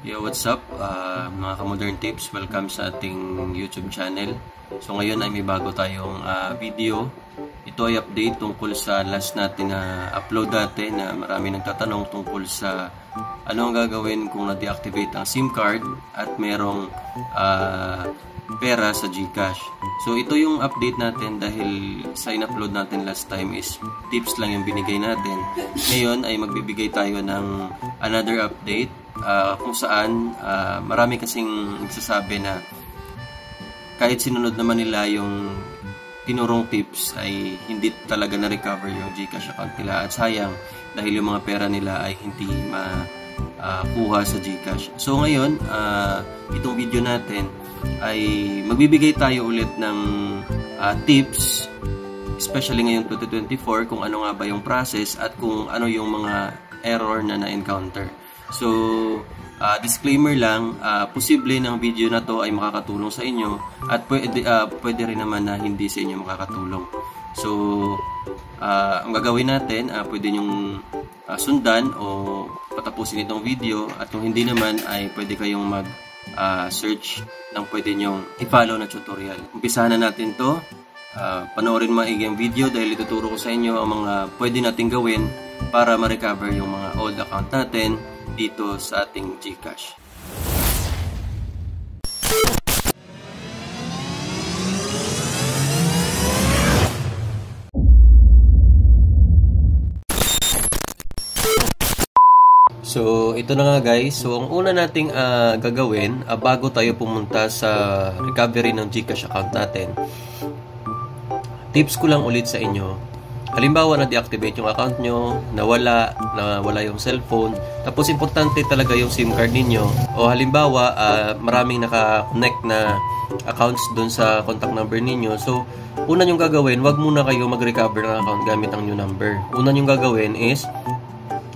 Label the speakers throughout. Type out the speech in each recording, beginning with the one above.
Speaker 1: Yo, what's up mga ka-modern tips? Welcome sa ating YouTube channel. So ngayon ay may bago tayong video. Ito ay update tungkol sa last natin na upload natin na marami nagtatanong tungkol sa ano ang gagawin kung na-deactivate ang SIM card at merong pera sa GCash. So ito yung update natin dahil sa in-upload natin last time is tips lang yung binigay natin. Ngayon ay magbibigay tayo ng another update kung saan marami kasing nagsasabi na kahit sinunod naman nila yung tinurong tips ay hindi talaga na-recover yung GCash account nila at sayang dahil yung mga pera nila ay hindi makuha sa GCash. So ngayon, itong video natin ay magbibigay tayo ulit ng tips, especially ngayong 2024, kung ano nga ba yung process at kung ano yung mga error na na-encounter. So, disclaimer lang, posible ng video na to ay makakatulong sa inyo at pwede rin naman na hindi sa inyo makakatulong. So, ang gagawin natin, pwede nyong sundan o patapusin itong video at kung hindi naman ay pwede kayong mag-search ng pwede nyong i-follow na tutorial. Umpisahan na natin to. Panoorin maigi ang video dahil ituturo ko sa inyo ang mga pwede natin gawin para ma-recover yung mga old account natin dito sa ating GCash. So, ito na nga guys. So, ang una nating gagawin bago tayo pumunta sa recovery ng GCash account natin, tips ko lang ulit sa inyo. Halimbawa, na-deactivate yung account nyo, nawala yung cellphone, tapos importante talaga yung SIM card ninyo. O halimbawa, maraming naka-connect na accounts dun sa contact number ninyo. So, una nyong gagawin, wag muna kayo mag-recover ng account gamit ang new number. Una nyong gagawin is,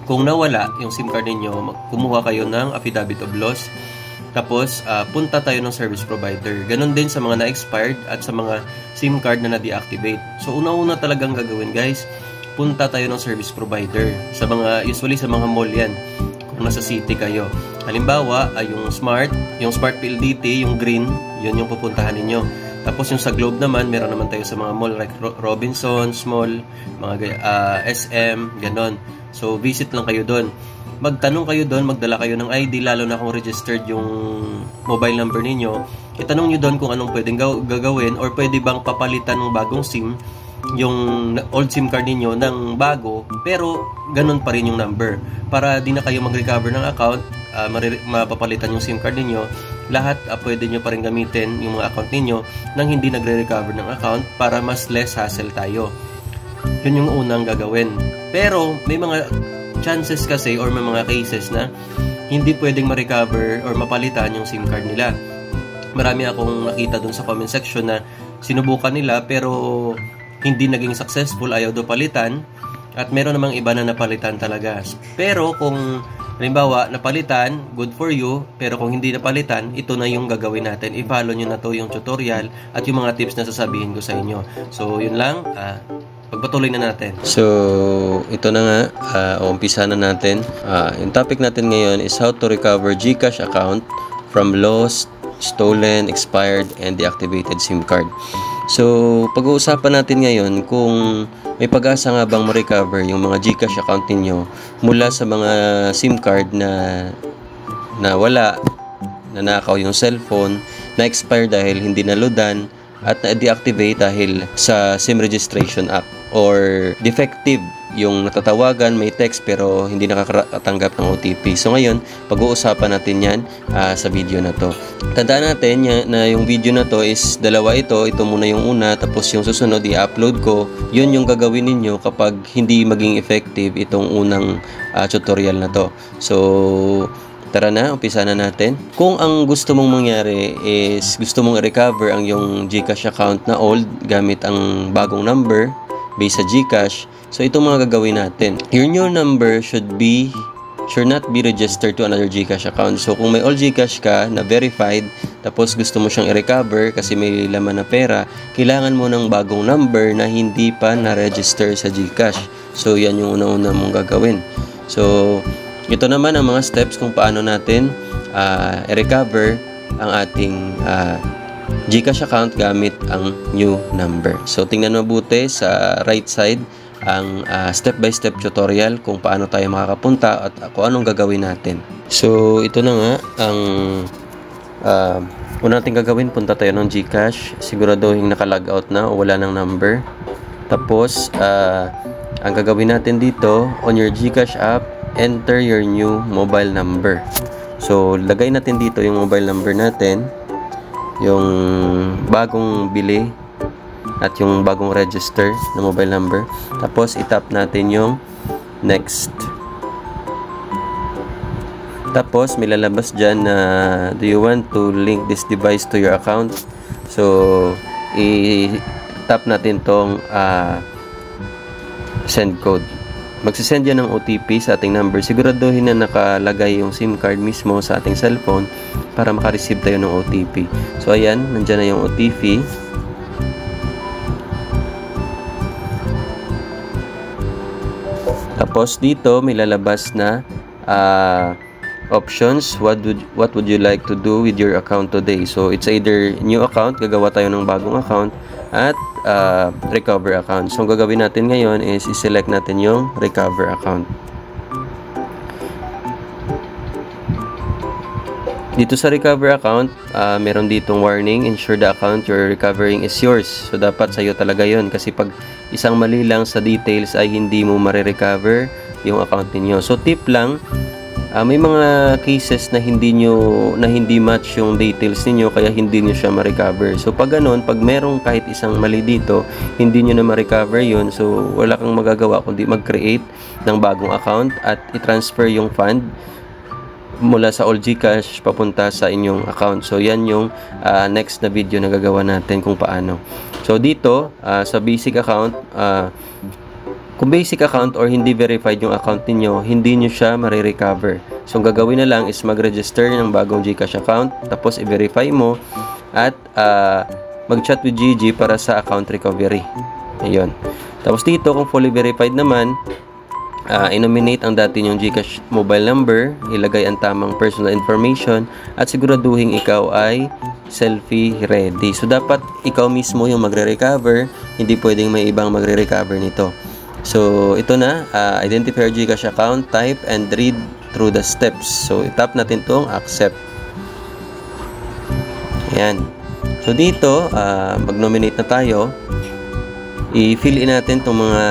Speaker 1: kung nawala yung SIM card ninyo, kumuha kayo ng affidavit of loss. Tapos, punta tayo ng service provider. Ganon din sa mga na-expired at sa mga SIM card na na-deactivate. So, una-una talagang gagawin guys, punta tayo ng service provider. Usually sa mga mall yan, kung nasa city kayo. Halimbawa, yung Smart PLDT, yung green, yun yung pupuntahan ninyo. Tapos yung sa Globe naman, meron naman tayo sa mga mall like Robinsons Mall, mga SM, ganon. So, visit lang kayo doon. Magtanong kayo doon, magdala kayo ng ID, lalo na kung registered yung mobile number ninyo. Itanong nyo doon kung anong pwedeng gagawin or pwede bang papalitan ng bagong SIM yung old SIM card ninyo ng bago, pero ganun pa rin yung number. Para di na kayo mag-recover ng account, mapapalitan yung SIM card ninyo, lahat pwede nyo pa rin gamitin yung mga account ninyo nang hindi nagre-recover ng account para mas less hassle tayo. Yun yung unang gagawin. Pero may mga chances kasi or may mga cases na hindi pwedeng ma-recover or mapalitan yung SIM card nila. Marami akong nakita dun sa comment section na sinubukan nila pero hindi naging successful, ayaw do palitan, at meron namang iba na napalitan talaga. Pero kung halimbawa napalitan, good for you, pero kung hindi napalitan, ito na yung gagawin natin. I-follow nyo na to yung tutorial at yung mga tips na sasabihin ko sa inyo. So yun lang, pagpatuloy na natin. So, ito na nga, umpisa na natin. Yung topic natin ngayon is how to recover GCash account from lost, stolen, expired, and deactivated SIM card. So, pag-uusapan natin ngayon kung may pag-asa nga bang ma-recover yung mga GCash account ninyo mula sa mga SIM card na wala, nanakaw yung cellphone, na-expire dahil hindi naludan, at na-deactivate dahil sa SIM registration app or defective yung natatawagan, may text pero hindi nakakatanggap ng OTP. So ngayon, pag-uusapan natin yan sa video na to. Tandaan natin na yung video na to is dalawa ito muna yung una, tapos yung susunod i-upload ko. Yun yung gagawin ninyo kapag hindi maging effective itong unang tutorial na to. So tara na, umpisa na natin. Kung ang gusto mong mangyari is gusto mong i-recover ang yung GCash account na old gamit ang bagong number based sa GCash, so itong mga gagawin natin. Your new number should not be registered to another GCash account. So kung may old GCash ka na verified, tapos gusto mo siyang i-recover kasi may laman na pera, kailangan mo ng bagong number na hindi pa na-register sa GCash. So yan yung una-una mong gagawin. So ito naman ang mga steps kung paano natin i-recover ang ating GCash account gamit ang new number. So tingnan mabuti sa right side ang step-by-step tutorial kung paano tayo makakapunta at kung anong gagawin natin. So ito na nga ang una natin gagawin. Punta tayo ng GCash, siguraduhin naka-log out na o wala ng number. Tapos ang gagawin natin dito, on your GCash app, enter your new mobile number. So lagay natin dito yung mobile number natin, yung bagong bili at yung bagong register na mobile number. Tapos itap natin yung next. Tapos may lalabas dyan na do you want to link this device to your account? So i-tap natin tong send code. Magsisend yan ng OTP sa ating number. Siguraduhin na nakalagay yung SIM card mismo sa ating cellphone para makareceive tayo ng OTP. So ayan, nandyan na yung OTP. Tapos dito may lalabas na options. What would you like to do with your account today? So it's either new account, gagawa tayo ng bagong account, at recover account. So ang gagawin natin ngayon is i-select natin yung recover account. Dito sa recover account, meron ditong warning, ensure the account you're recovering is yours. So dapat sa'yo talaga yon, kasi pag isang mali lang sa details ay hindi mo marirecover yung account ninyo. So tip lang, may mga cases na hindi match yung details ninyo, kaya hindi nyo siya ma-recover. So pag ganun, pag merong kahit isang mali dito, hindi nyo na ma-recover yun. So wala kang magagawa kundi mag-create ng bagong account at i-transfer yung fund mula sa all GCash papunta sa inyong account. So yan yung next na video na gagawa natin kung paano. So dito sa basic account, kung basic account or hindi verified yung account niyo, hindi nyo siya marirecover. So ang gagawin na lang is mag-register ng bagong GCash account, tapos i-verify mo at mag-chat with Gigi para sa account recovery. Ayun. Tapos dito kung fully verified naman, i-nominate ang dati yung GCash mobile number, ilagay ang tamang personal information, at siguraduhin ikaw ay selfie ready. So dapat ikaw mismo yung magre-recover, hindi pwedeng may ibang magre-recover nito. So ito na, identify your GCash account, type and read through the steps. So itap natin tong accept. Ayan. So dito, mag-nominate na tayo. I-fill in natin tong mga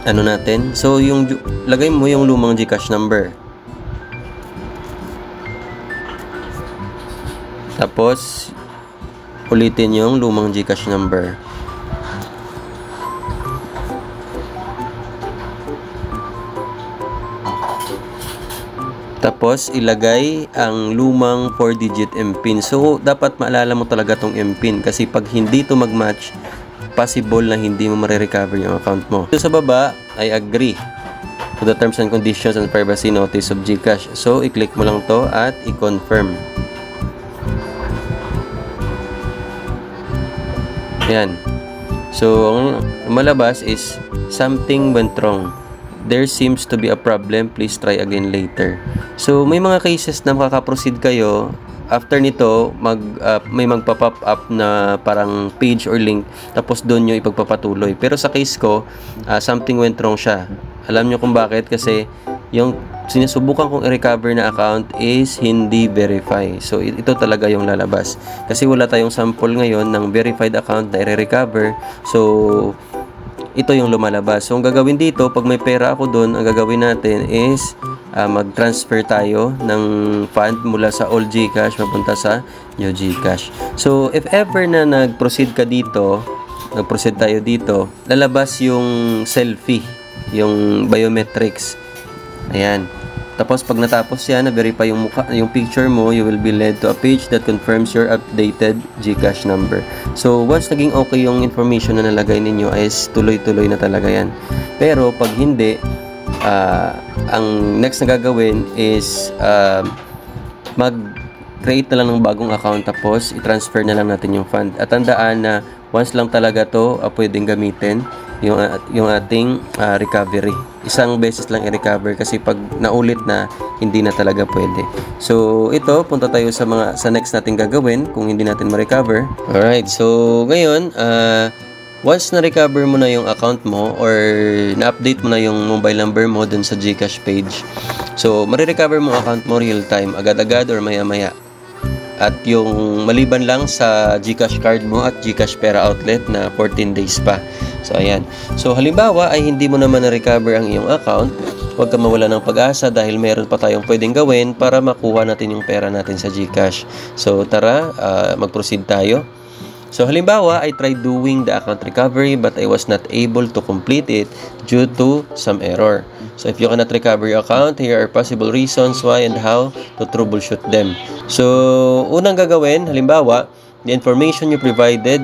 Speaker 1: ano natin. So yung lagay mo yung lumang GCash number. Tapos ulitin yung lumang GCash number. Tapos ilagay ang lumang 4-digit MPIN. So dapat maalala mo talaga tong MPIN, kasi pag hindi to mag-match, possible na hindi mo marirecover yung account mo. So sa baba, I agree to the terms and conditions and privacy notice of GCash. So i-click mo lang to at i-confirm. Yan. So ang malabas is something went wrong. There seems to be a problem. Please try again later. So may mga cases na makaka-proceed kayo. After nito, may magpa-pop up na parang page or link, tapos doon nyo ipagpapatuloy. Pero sa case ko, something went wrong siya. Alam nyo kung bakit? Kasi yung sinusubukan kong i-recover na account is hindi verify. So ito talaga yung lalabas. Kasi wala tayong sample ngayon ng verified account na i-recover. So ito yung lumalabas. So ang gagawin dito, pag may pera ako doon, ang gagawin natin is mag-transfer tayo ng fund mula sa old GCash mapunta sa new GCash. So if ever na nag-proceed tayo dito, lalabas yung selfie, yung biometrics. Ayan. Tapos pag natapos yan, na-verify yung picture mo, you will be led to a page that confirms your updated GCash number. So once naging okay yung information na nalagay ninyo, is tuloy-tuloy na talaga yan. Pero pag hindi, ang next na gagawin is mag-create na lang ng bagong account, tapos i-transfer na lang natin yung fund. At tandaan na once lang talaga to pwedeng gamitin. yung ating recovery. Isang beses lang i-recover kasi pag naulit na, hindi na talaga pwede. So ito, punta tayo sa next nating gagawin kung hindi natin ma-recover. Alright, so ngayon once na-recover mo na yung account mo or na-update mo na yung mobile number mo dun sa GCash page, so marirecover mo account mo real time, agad-agad or maya-maya. At yung maliban lang sa GCash card mo at GCash Pera Outlet na 14 days pa. So ayan. So halimbawa ay hindi mo naman na-recover ang iyong account, huwag ka mawala ng pag-asa dahil meron pa tayong pwedeng gawin para makuha natin yung pera natin sa GCash. So tara, mag-proceed tayo. So halimbawa, I tried doing the account recovery but I was not able to complete it due to some error. So if you cannot recover your account, here are possible reasons why and how to troubleshoot them. So unang gagawin, halimbawa, the information you provided,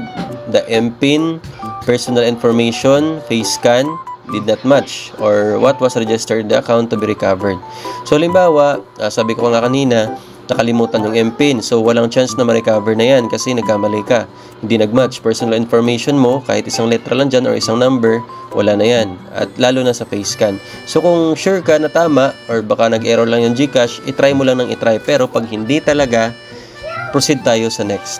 Speaker 1: the MPIN, personal information, face scan, did not match or what was registered the account to be recovered. So halimbawa, sabi ko nga kanina, nakalimutan yung MPIN. So, walang chance na ma-recover na yan kasi nagkamali ka. Hindi nag-match. Personal information mo, kahit isang letra lang dyan or isang number, wala na yan. At lalo na sa face scan. So, kung sure ka na tama or baka nag-error lang yung GCash, itry mo lang ng itry. Pero pag hindi talaga, proceed tayo sa next.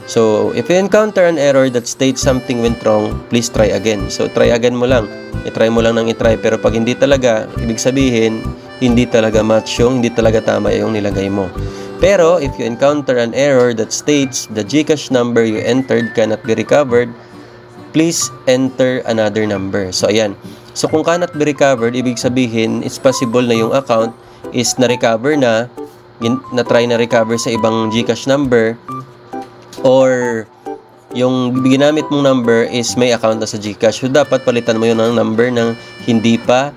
Speaker 1: So, if you encounter an error that states something went wrong, please try again. So, try again mo lang. I-try mo lang ng i-try. Pero pag hindi talaga, ibig sabihin, hindi talaga match yung, hindi talaga tama yung nilagay mo. Pero, if you encounter an error that states the GCash number you entered cannot be recovered, please enter another number. So, ayan. So, kung cannot be recovered, ibig sabihin, it's possible na yung account is na-recover na-try na recover sa ibang GCash number, or yung ginamit mong number is may account na sa GCash. So, dapat palitan mo yun ng number ng hindi pa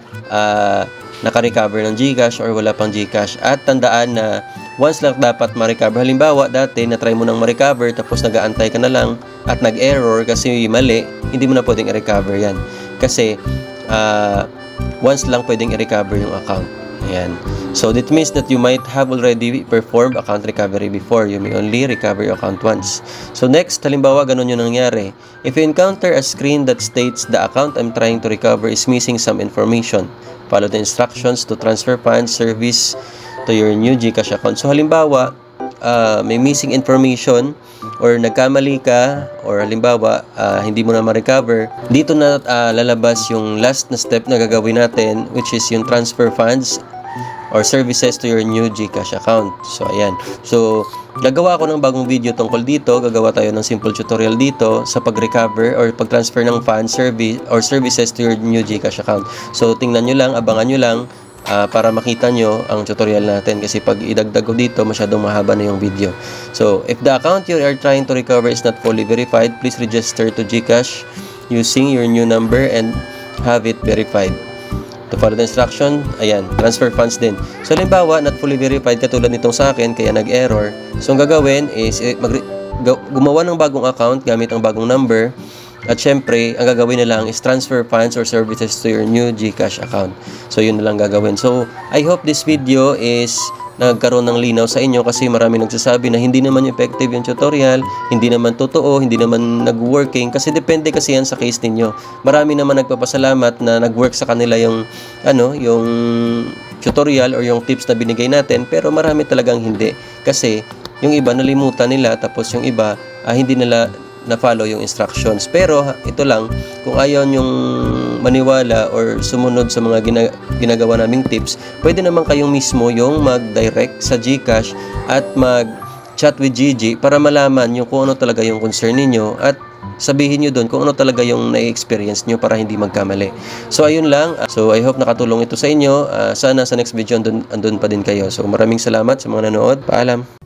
Speaker 1: naka-recover ng GCash or wala pang GCash. At tandaan na once lang dapat ma-recover. Halimbawa, dati na-try mo nang ma-recover tapos nag-aantay ka na lang at nag-error kasi mali, hindi mo na pwedeng i-recover yan. Kasi once lang pwedeng i-recover yung account. Ayan. So, that means that you might have already performed account recovery before. You may only recover your account once. So, next, halimbawa, ganun yung nangyari. If you encounter a screen that states the account I'm trying to recover is missing some information, follow the instructions to transfer funds service to your new GCash account. So, halimbawa, may missing information or nagkamali ka or halimbawa, hindi mo na ma-recover, dito na lalabas yung last na step na gagawin natin, which is yung transfer funds or services to your new GCash account. So, ayan. So, gagawa ako ng bagong video tungkol dito. Gagawa tayo ng simple tutorial dito sa pag-recover or pag-transfer ng funds or services to your new GCash account. So, tingnan nyo lang, abangan nyo lang para makita nyo ang tutorial natin. Kasi pag idagdag ko dito, masyadong mahaba na yung video. So, if the account you are trying to recover is not fully verified, please register to GCash using your new number and have it verified. To follow the instruction, ayan, transfer funds din. So, halimbawa, not fully verified katulad nitong sa akin, kaya nag-error. So, ang gagawin is, gumawa ng bagong account gamit ang bagong number. At syempre, ang gagawin na lang is transfer funds or services to your new GCash account. So, yun na lang gagawin. So, I hope this video is nagkaroon ng linaw sa inyo kasi marami nagsasabi na hindi naman effective yung tutorial, hindi naman totoo, hindi naman nag-working kasi depende kasi yan sa case ninyo. Marami naman nagpapasalamat na nag-work sa kanila yung yung tutorial or yung tips na binigay natin, pero marami talagang hindi kasi yung iba nalimutan nila tapos yung iba hindi nila na-follow yung instructions. Pero ito lang, kung ayaw yung maniwala or sumunod sa mga ginagawa naming tips, pwede naman kayong mismo yung mag-direct sa GCash at mag-chat with Gigi para malaman yung kung ano talaga yung concern ninyo at sabihin nyo doon kung ano talaga yung na-experience nyo para hindi magkamali. So, ayun lang. So, I hope nakatulong ito sa inyo. Sana sa next video andun pa din kayo. So, maraming salamat sa mga nanood. Paalam.